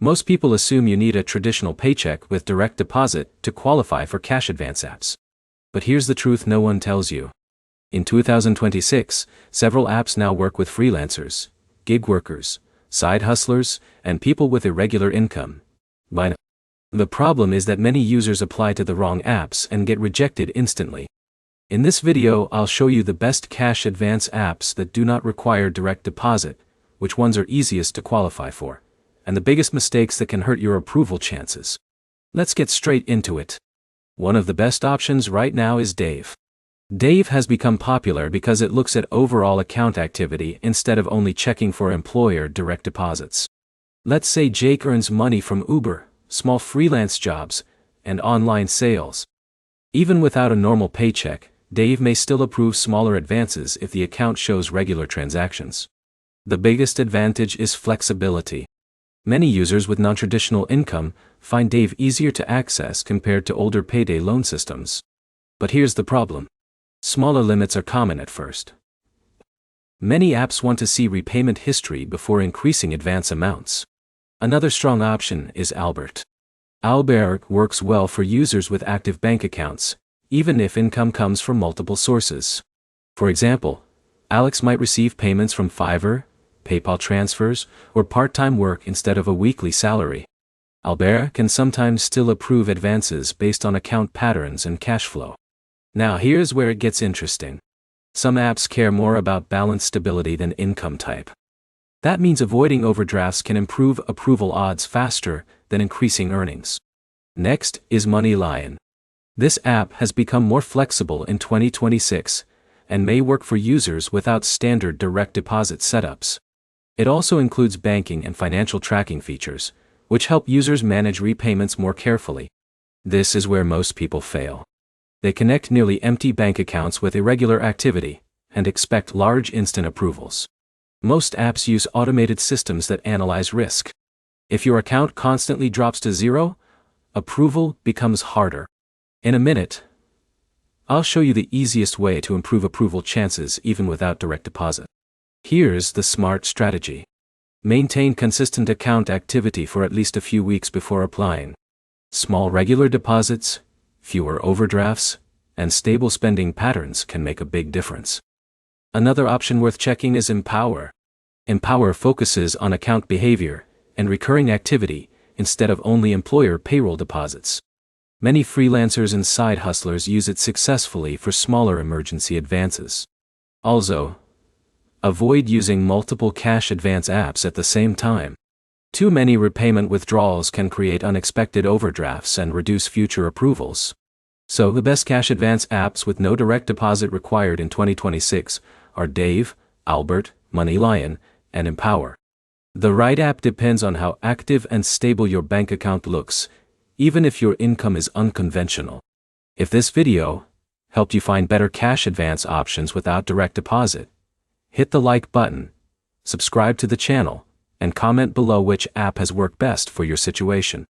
Most people assume you need a traditional paycheck with direct deposit to qualify for cash advance apps. But here's the truth no one tells you. In 2026, several apps now work with freelancers, gig workers, side hustlers, and people with irregular income. The problem is that many users apply to the wrong apps and get rejected instantly. In this video, I'll show you the best cash advance apps that do not require direct deposit, which ones are easiest to qualify for, and the biggest mistakes that can hurt your approval chances. Let's get straight into it. One of the best options right now is Dave. Dave has become popular because it looks at overall account activity instead of only checking for employer direct deposits. Let's say Jake earns money from Uber, small freelance jobs, and online sales. Even without a normal paycheck, Dave may still approve smaller advances if the account shows regular transactions. The biggest advantage is flexibility. Many users with non-traditional income find Dave easier to access compared to older payday loan systems. But here's the problem. Smaller limits are common at first. Many apps want to see repayment history before increasing advance amounts. Another strong option is Albert. Albert works well for users with active bank accounts, even if income comes from multiple sources. For example, Alex might receive payments from Fiverr, PayPal transfers, or part-time work instead of a weekly salary. Albert can sometimes still approve advances based on account patterns and cash flow. Now here's where it gets interesting. Some apps care more about balance stability than income type. That means avoiding overdrafts can improve approval odds faster than increasing earnings. Next is MoneyLion. This app has become more flexible in 2026 and may work for users without standard direct deposit setups. It also includes banking and financial tracking features, which help users manage repayments more carefully. This is where most people fail. They connect nearly empty bank accounts with irregular activity and expect large instant approvals. Most apps use automated systems that analyze risk. If your account constantly drops to zero, approval becomes harder. In a minute, I'll show you the easiest way to improve approval chances even without direct deposit. Here's the smart strategy. Maintain consistent account activity for at least a few weeks before applying. Small regular deposits, fewer overdrafts, and stable spending patterns can make a big difference. Another option worth checking is Empower. Empower focuses on account behavior and recurring activity instead of only employer payroll deposits. Many freelancers and side hustlers use it successfully for smaller emergency advances. Also, avoid using multiple cash advance apps at the same time. Too many repayment withdrawals can create unexpected overdrafts and reduce future approvals. So the best cash advance apps with no direct deposit required in 2026 are Dave, Albert, MoneyLion, and Empower. The right app depends on how active and stable your bank account looks, even if your income is unconventional. If this video helped you find better cash advance options without direct deposit, hit the like button, subscribe to the channel, and comment below which app has worked best for your situation.